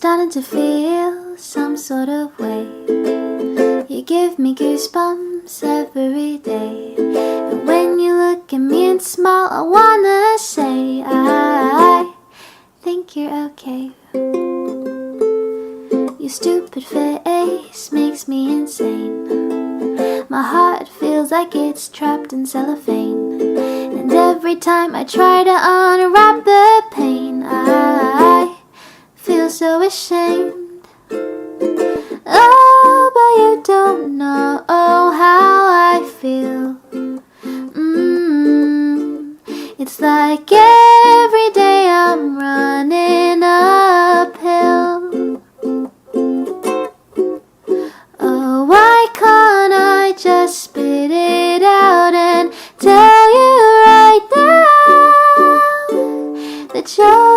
starting to feel some sort of way. You give me goosebumps every day. And when you look at me and smile, I wanna say I think you're okay. Your stupid face makes me insane. My heart feels like it's trapped in cellophane. And every time I try to unwrap the pain, I feel so ashamed. Oh, but you don't know how I feel. It's like every day I'm running uphill. Oh, why can't I just spit it out and tell you right now that you're